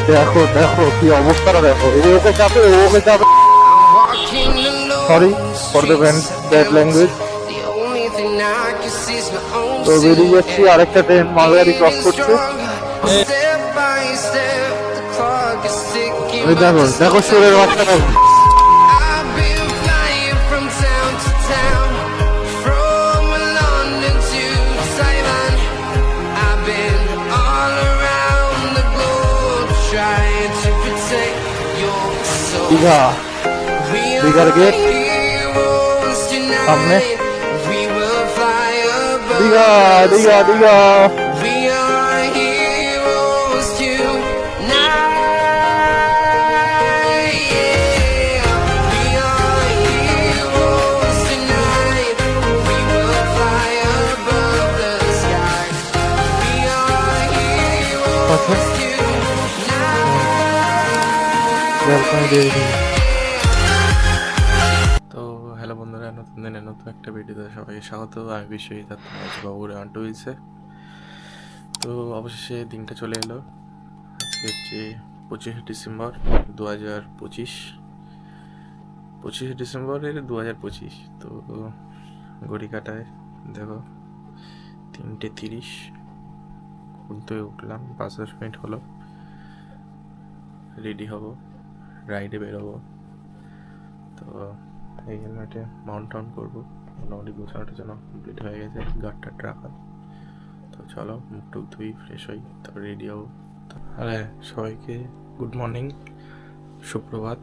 দেখো দেখো কি অবস্থাটা দেখো, ওকে চাপে ওকে চাপে। Sorry for the bad language. তো বেরিয়ে যাচ্ছি, আরেকটা ট্রেন মালগাড়ি ক্রস করছে। দেখো দেখো সুরের বাচ্চাটা। দীঘা, দীঘার গেট সামনে। দীঘা দীঘা দীঘা। তো হ্যালো বন্ধুরা, নতুন দিনে নতুন একটা ভিডিওতে সবাইকে স্বাগত। আমি বিশ্বজিৎ, বাবুর আন্টুইলসে। তো অবশেষে দিনটা চলে এলো। আজকে হচ্ছে 25শে ডিসেম্বর 2025। 25শে ডিসেম্বরের 2025। তো ঘড়ি কাটায় দেখো 3:30। ঘুরতে উঠলাম, 5-10 মিনিট হলো। রেডি হব, রাইডে বেরোবো। তো এই হেলমেটে মাউন্ট টাউন করবো। মোটামুটি গোছানোটা যেন কমপ্লিট হয়ে গেছে, গাড়টা রাখা। তো চলো মুখ টুক ধুই, ফ্রেশ হই, তারপর রেডি হবো। আরে সবাইকে গুড মর্নিং, সুপ্রভাত।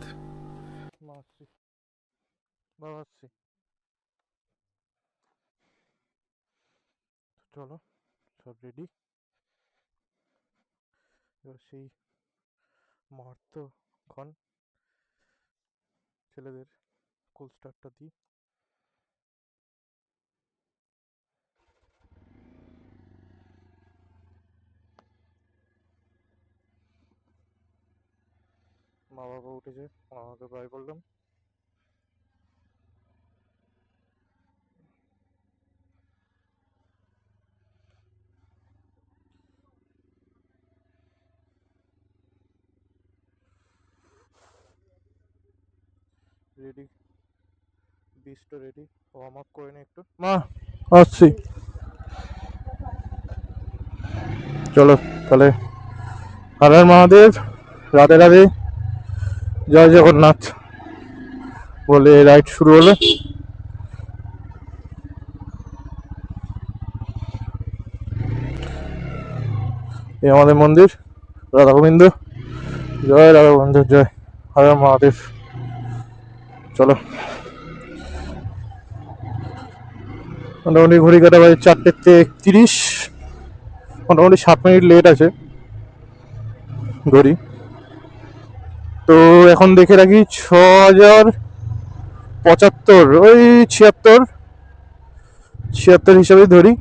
চলো সব রেডি। এবার সেই মুহূর্তক্ষণ ছেলেদের কুল স্টার্টটা দিই। মা বাবা উঠেছে, মা বাবাকে বাই করলাম। রেডি, বিচটা রেডি, ওয়ার্ম আপ করে নি একটু। মা আসছি, চলো তাহলে। হর হর মহাদেব, রাধে রাধে, জয় জগন্নাথ বলে রাইড শুরু হলো। এই আমাদের মন্দির, রাধা গোবিন্দ, জয় রাধা গোবিন্দ, জয় হর হর মহাদেব। চলো, মোটামুটি ঘড়ি কাটা বাজে 4:31। মোটামুটি 7 মিনিট লেট আছে ঘড়ি। তো এখন দেখে রাখি 6075, ওই 76 হিসাবেই ধরি।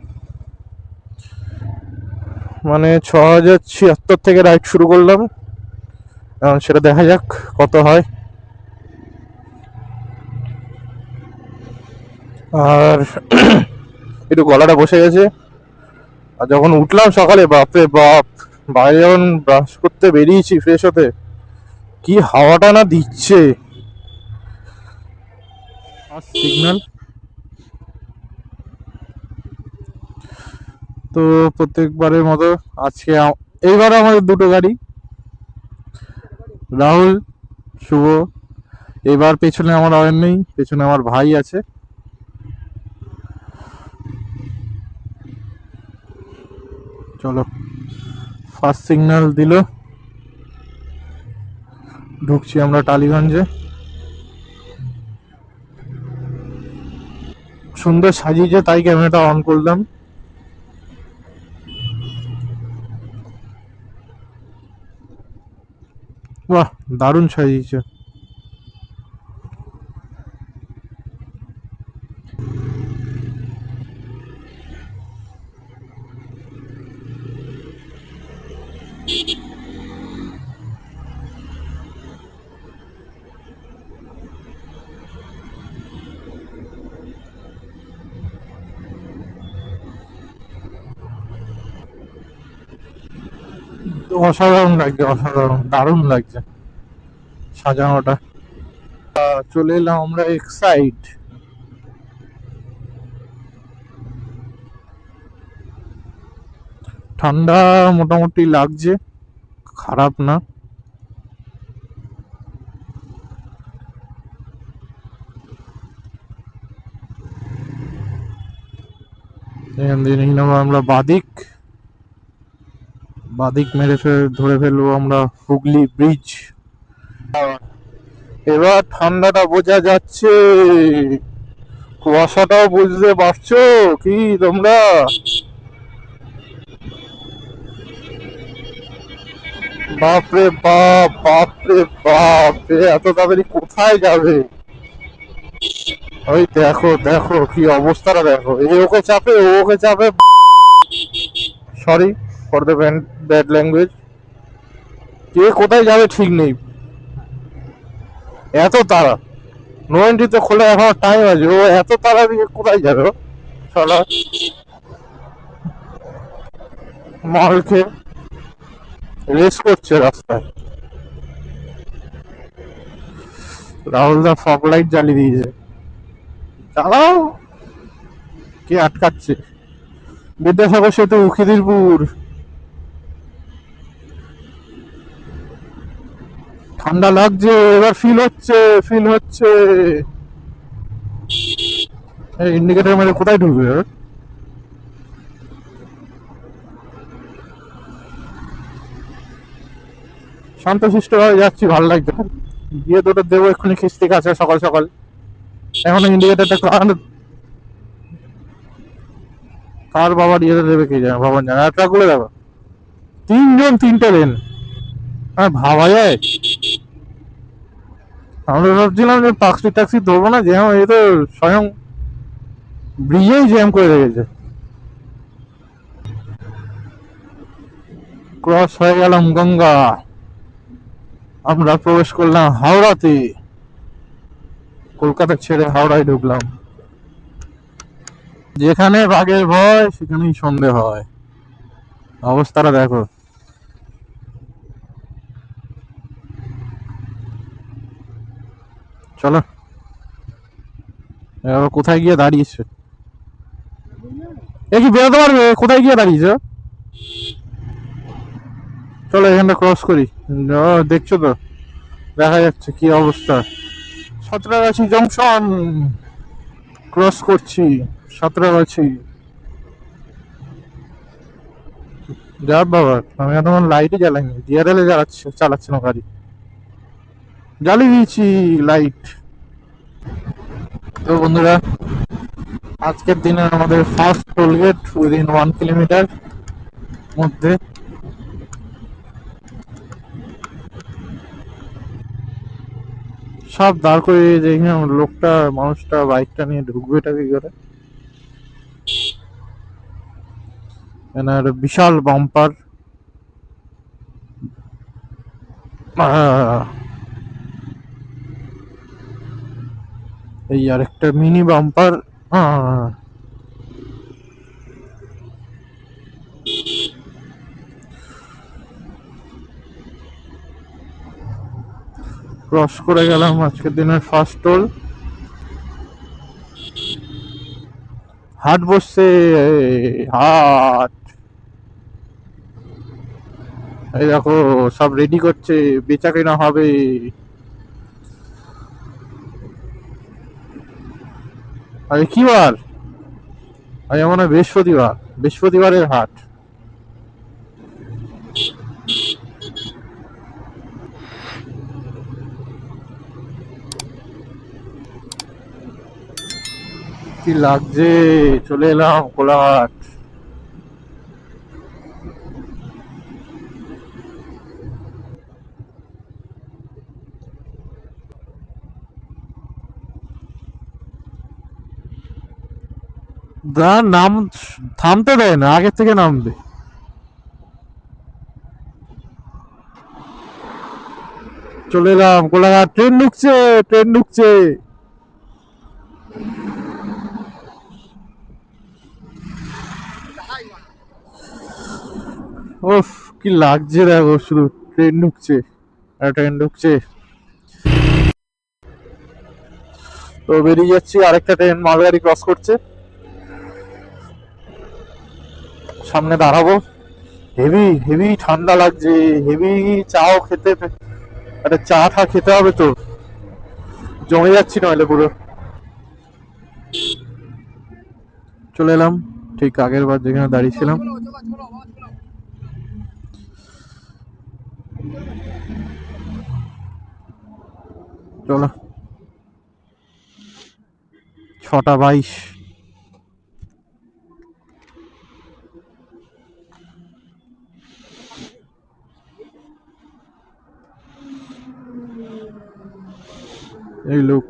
মানে 6076 থেকে রাইড শুরু করলাম, এখন সেটা দেখা যাক কত হয়। আর একটু গলাটা বসে গেছে। আর যখন উঠলাম সকালে, বাপরে বাপ, বাইরে যখন ব্রাশ করতে বেরিয়েছি ফ্রেশ হতে, কি হাওয়াটা না দিচ্ছে। সিগন্যাল। তো প্রত্যেকবারের মতো আজকে এইবার আমাদের দুটো গাড়ি, রাহুল, শুভ। এবার পেছনে আমার অয়ন নেই, পেছনে আমার ভাই আছে। চলো, ফার্স্ট সিগন্যাল দিল, ঢুকছি আমরা টালিগঞ্জে। সুন্দর সাজিয়েছে তাই ক্যামেরাটা অন করলাম। বাহ, দারুণ সাজিয়েছে। তো অসাধারণ লাগছে, অসাধারণ দারুণ লাগছে সাজানোটা। চলে এলাম আমরা এক্সাইড। ঠান্ডা মোটামুটি লাগছে, খারাপ না। এখান দিয়ে নিয়ে নেবো আমরা বাদিক, বাদিক মেরে ধরে ফেলবো আমরা হুগলি ব্রিজ। এবার ঠান্ডাটা বোঝা যাচ্ছে, কুয়াশাটাও বুঝতে পারছো কি তোমরা? বাপরে বাপ, বাপরে বাপ, এত তাড়াতাড়ি কোথায় যাবে? ওই দেখো দেখো কি অবস্থাটা দেখো, এ ওকে চাপে ও ওকে চাপে। Sorry for the bad language. কে কোথায় যাবে ঠিক নেই, এত তাড়া। নো এন্ট্রি তো খোলা এখন টাইম আছে, ও এত তাড়া দিয়ে কোথায় যাবে ও? শালা মাল খেয়ে রেস করছে রাস্তায়। রাহুল দা ফগ লাইট জ্বালিয়ে দিয়েছে, চালাও, কে আটকাচ্ছে? বিদ্যাসাগর সেতু, খিদিরপুর। ঠান্ডা লাগছে এবার, ফিল হচ্ছে, ফিল হচ্ছে। ইন্ডিকেটর মেরে কোথায় ঢুকবে এবার? শান্তশিষ্ট ভাবে যাচ্ছি, ভালো লাগছে। গিয়ে দুটো দেবো এক্ষুনি খিস্তি কাছে সকাল সকাল। এখন ইন্ডিকেটরটা কার বাবা দিয়ে দেবে কে জানে, ভগবান জানে। আর ট্রাকগুলো দেখো, তিনজন তিনটে লেন, আর ভাবা যায়? আমরা ভাবছিলাম যে ট্যাক্সি ট্যাক্সি ধরবো না, জ্যাম এ তো স্বয়ং ব্রিজেই জ্যাম করে রেখেছে। ক্রস হয়ে গেলাম গঙ্গা, আমরা প্রবেশ করলাম হাওড়াতে। কলকাতা ছেড়ে হাওড়ায় ঢুকলাম। যেখানে বাঘের ভয় সেখানেই সন্ধে হয়, অবস্থাটা দেখো। চলো, এবার কোথায় গিয়ে দাঁড়িয়েছে? এ কি বেরোতে পারবে? কোথায় গিয়ে দাঁড়িয়েছে? চলো এখানটা ক্রস করি। দেখছো তো, দেখা যাচ্ছে কি অবস্থা। সাঁতরাগাছি জংশন ক্রস করছি, সাঁতরাগাছি। যা বাবা, আমি এখন লাইটই জ্বালাইনি, ডিআরএল এ চালাচ্ছি না গাড়ি, জ্বালিয়ে দিয়েছি লাইট। তো বন্ধুরা, আজকের দিনে আমাদের first toll gate within 1 kilometre মধ্যে। সব দাঁড় করে দেখি লোকটা, মানুষটা বাইকটা নিয়ে ঢুকবে এটা কি করে? এনার বিশাল বাম্পার, এই আর একটা মিনি বাম্পার। ক্রস করে গেলাম আজকের দিনের ফার্স্ট টোল। হাট বসছে, হাট। এই দেখো সব রেডি করছে, বেচা কেনা হবে। আরে কি বার? আরে মনে হয় বৃহস্পতিবার, বৃহস্পতিবারের হাট। কি লাগছে, চলে এলাম কোলাঘাট। নাম থামতে দেয় না, আগের থেকে নামবে। চলে এলাম কোলাঘাট, ট্রেন ঢুকছে, ট্রেন ঢুকছে। উফ, কি লাগছে দেখো, শুধু ট্রেন ঢুকছে আর ট্রেন ঢুকছে। তো বেরিয়ে যাচ্ছি, আরেকটা ট্রেন মালগাড়ি ক্রস করছে, সামনে দাঁড়াবো। হেভি হেভি ঠান্ডা লাগছে, হেভি। চাও খেতে, একটা চা টা খেতে হবে তো, জমে যাচ্ছি নইলে পুরো। চলে এলাম ঠিক আগের বার যেখানে দাঁড়িয়েছিলাম। চলো, 6টা 22। এই লোক,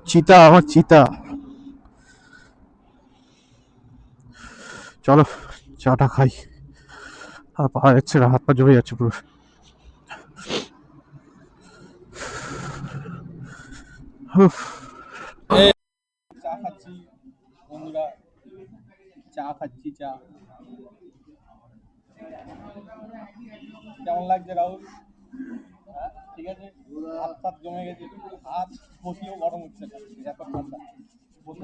চিতা, আমার চিতা। চলো চাটা খাই, আর পাওয়া যাচ্ছে না, হাত পা জমে যাচ্ছে পুরো। উফ। চা খাচ্ছি বন্ধুরা, চা খাচ্ছি। চা কেমন লাগছে রাহুল? ঠিক আছে, হাত ফাত জমে গেছে, হাত বসিয়েও গরম হচ্ছে না, এত ঠান্ডা। বন্ধু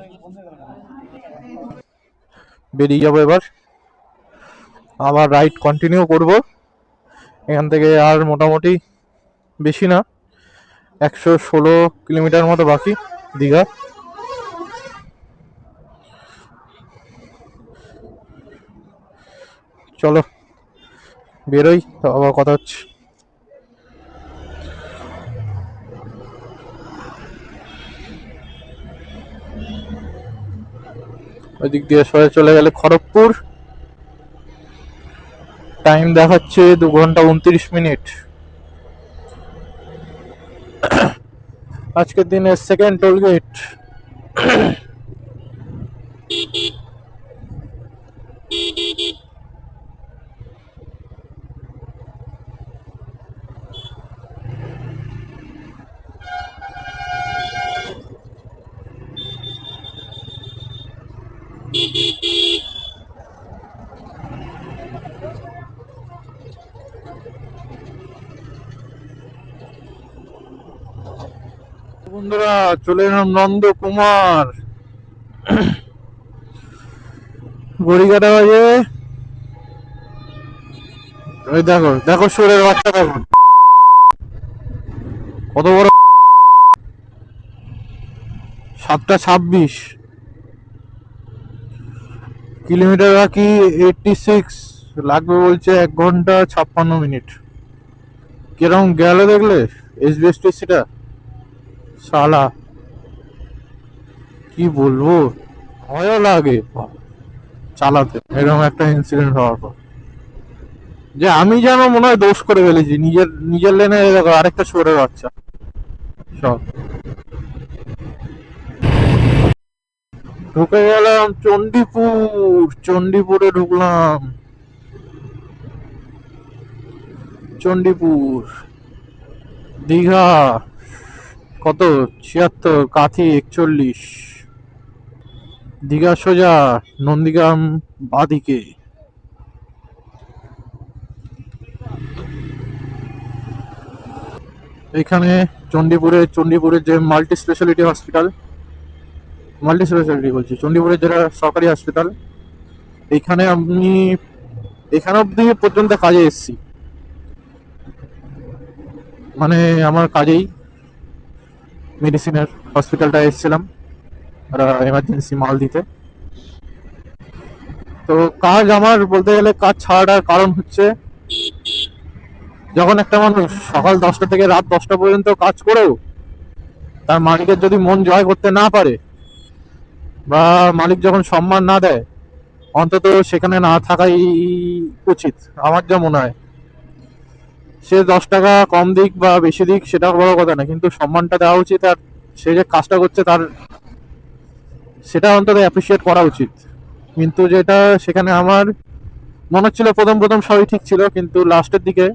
বেরিয়ে যাবো এবার, আবার রাইড কন্টিনিউ করব। এখান থেকে আর মোটামুটি বেশি না, 116 কিলোমিটার মতো বাকি দীঘা। চলো বেরোই, তো আবার কথা হচ্ছে। ওই দিক দিয়ে সরে চলে গেলে খড়গপুর। টাইম দেখাচ্ছে 2 ঘন্টা 29 মিনিট। আজকের দিনের সেকেন্ড টোল গেট। বন্ধুরা চলে এলাম নন্দকুমার। ঘড়িকাটা বাজে, ওই দেখো দেখো সুরের বাচ্চা দেখো কত বড়, 7টা 26। কিলোমিটার বাকি 86, লাগবে বলছে 1 ঘন্টা 56 মিনিট। কিরম গেল দেখলে এসবিএসটিসিটা, শালা কি বলবো, ভয়ও লাগে চালাতে এরকম একটা ইনসিডেন্ট হওয়ার পর। যে আমি যেন মনে হয় দোষ করে ফেলেছি, নিজের নিজের লেনে দেখো আরেকটা সরে বাচ্চা সব। ঢুকে গেলাম চণ্ডীপুর, চণ্ডীপুরে ঢুকলাম। চণ্ডীপুর, দীঘা কত, 76, কাথি 41। দীঘা সোজা, নন্দীগ্রাম বাদিকে। এখানে চণ্ডীপুরের যে multi speciality hospital, multi speciality বলছি, চণ্ডীপুরের যেটা সরকারি হসপিটাল, এইখানে আমি এখানে অব্দি পর্যন্ত কাজে এসেছি, মানে আমার কাজেই মেডিসিনের হসপিটালটা এসেছিলাম এমার্জেন্সি মাল দিতে। তো কাজ আমার বলতে গেলে কাজ ছাড়ার কারণ হচ্ছে, যখন একটা মানুষ সকাল 10টা থেকে রাত 10টা পর্যন্ত কাজ করেও তার মালিকের যদি মন জয় করতে না পারে, বা মালিক যখন সম্মান না দেয়, অন্তত সেখানে না থাকাই উচিত আমার যা মনে হয়। সে 10 টাকা কম দিক বা বেশি দিক সেটা বড় কথা না, কিন্তু সম্মানটা দেওয়া উচিত, আর সে যে কাজটা করছে তার সেটা অন্তত অ্যাপ্রিসিয়েট করা উচিত। কিন্তু যেটা সেখানে আমার মনে হচ্ছিল প্রথম প্রথম সবই ঠিক ছিল, কিন্তু লাস্টের দিকে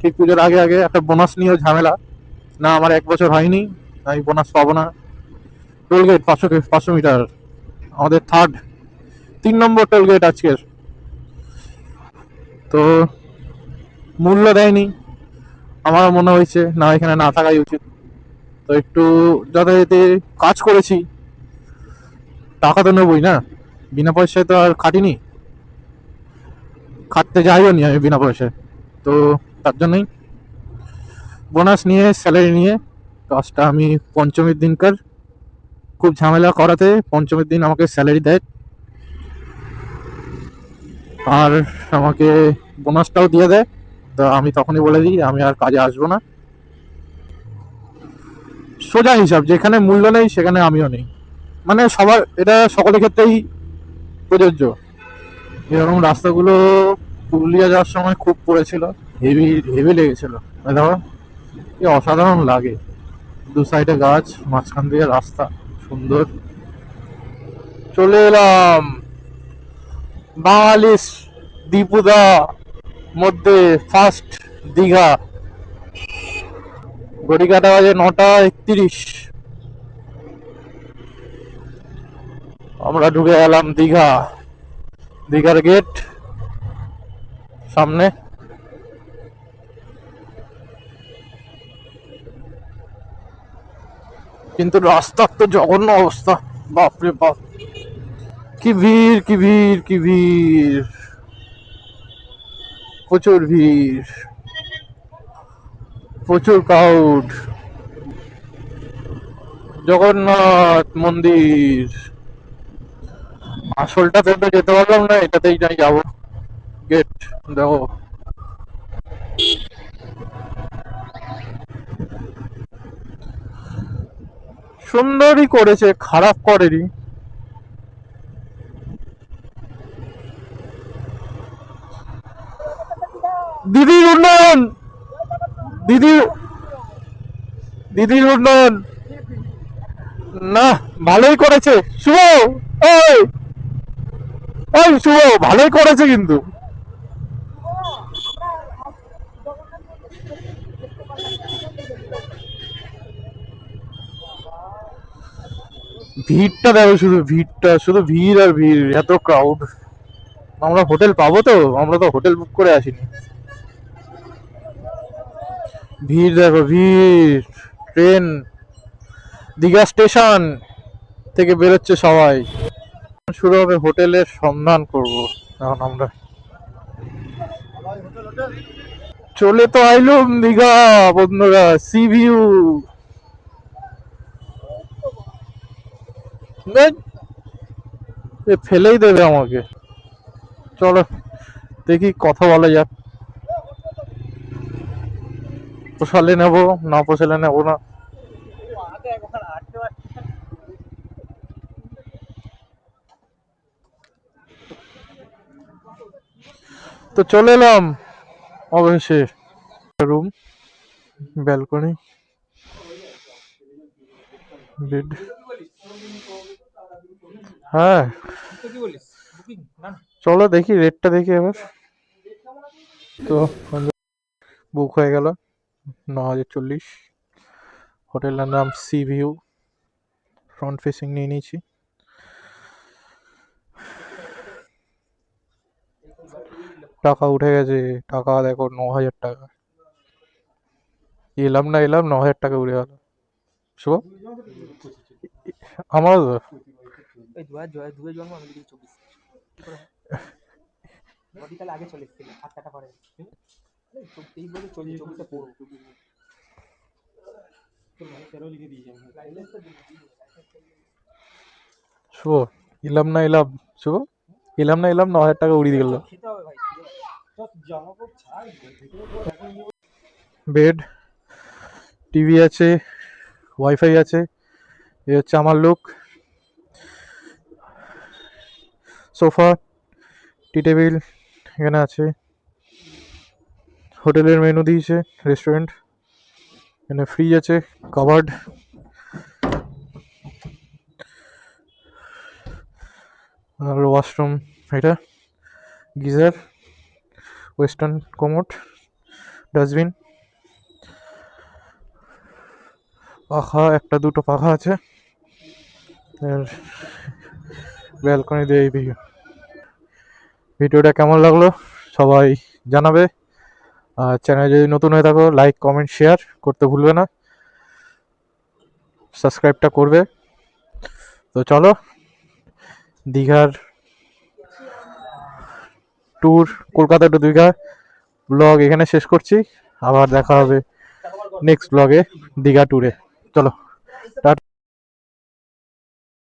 ঠিক পুজোর আগে আগে একটা বোনাস নিয়েও ঝামেলা। না আমার 1 বছর হয়নি, আমি বোনাস পাবো না। টোল গেট 500 মিটার, আমাদের 3 নম্বর টোল গেট আজকের। তো মূল্য দেয়নি। আমার মনে হয়েছে না, এখানে না থাকাই উচিত। তো একটু যথারীতি কাজ করেছি, টাকা তো নেবই না, বিনা পয়সায় তো আর খাটিনি, খাটতে যাইও নি আমি বিনা পয়সায়। তো তার জন্যই বোনাস নিয়ে, স্যালারি নিয়ে কাজটা আমি পঞ্চমীর দিনকার খুব ঝামেলা করাতে পঞ্চমীর দিন আমাকে স্যালারি দেয়, আর আমাকে বোনাসটাও দিয়ে দেয়। তো আমি তখনই বলে দিই আমি আর কাজে আসবো না। সোজা হিসাব, যেখানে মূল্য নেই সেখানে আমিও নেই। মানে সবার, এটা সকলের ক্ষেত্রেই প্রযোজ্য। এরকম রাস্তাগুলো পুরুলিয়া যাওয়ার সময় খুব পড়েছিল, হেভি হেভি লেগেছিল। দেখো কি অসাধারণ লাগে, দু সাইডে গাছ, মাঝখান দিয়ে রাস্তা, সুন্দর। চলে এলাম বাঙালি দীপুদা মধ্যে ফার্স্ট দীঘা। ঘড়ি কাটা বাজে 9টা 31। আমরা ঢুকে গেলাম দীঘা, দীঘার গেট সামনে। কিন্তু রাস্তার তো জঘন্য অবস্থা, বাপরে বাপ, কি ভিড় কি ভিড় কি ভিড়, প্রচুর ভিড়, প্রচুর ক্রাউড। জগন্নাথ মন্দির, আসলটাতে তো যেতে পারলাম না, এটাতেই যাই যাবো। গেট দেখো, সুন্দরই করেছে, খারাপ করেনি। দিদির উন্নয়ন, দিদি, দিদির উন্নয়ন, না ভালোই করেছে শুভ। ওই, ওই শুভ, ভালোই করেছে কিন্তু। ভিড়টা দেখো, শুধু ভিড়টা, শুধু ভিড় আর ভিড়, এত ক্রাউড। আমরা হোটেল পাবো তো? আমরা তো হোটেল বুক করে আসিনি। ভিড় দেখো, ভিড়। ট্রেন দীঘা স্টেশন থেকে বেরোচ্ছে সবাই, শুরু হবে হোটেলের সন্ধান করব এখন আমরা। চলে তো আইলুম দীঘা বন্ধুরা, সি ভিউ। ফেলেই দেবে আমাকে। চলো দেখি, কথা বলা যাক, পোষালে নেবো, না পোষালে নেবো না। তো চলে এলাম অবশেষে রুম, ব্যালকনি, বেড। হ্যাঁ চলো দেখি রেটটা দেখি এবার। তো বুক হয়ে গেল 9,040। হোটেলের নাম সি ভিউ, ফ্রন্ট ফেসিং নিয়ে নিয়েছি। টাকা উঠে গেছে, টাকা দেখো 9,000 টাকা। এলাম না এলাম, 9,000 টাকা উড়ে গেল। শুভ, আমার শুভ, এলাম না এলাম, শুভ, এলাম না এলাম, 9,000 টাকা উড়িয়ে গেল। বেড, টিভি আছে, ওয়াইফাই আছে। এ হচ্ছে আমার লুক। সোফা, টি টেবিল এখানে আছে। হোটেলের মেনু দিয়েছে, রেস্টুরেন্ট। এখানে ফ্রিজ আছে, কাভার্ড। আর ওয়াশরুম এটা, গিজার, ওয়েস্টার্ন কোমোড, ডাস্টবিন, পাখা, একটা দুটো পাখা আছে। আর ব্যালকনি দিয়ে এই ভিউ। ভিডিওটা কেমন লাগলো সবাই জানাবে। আর চ্যানেল যদি নতুন হয়ে থাকো, লাইক কমেন্ট শেয়ার করতে ভুলবে না, সাবস্ক্রাইবটা করবে। তো চলো, দীঘার tour, Kolkata to Digha vlog এখানে শেষ করছি। আবার দেখা হবে নেক্সট ব্লগে দীঘা ট্যুরে। চলো, টাটা।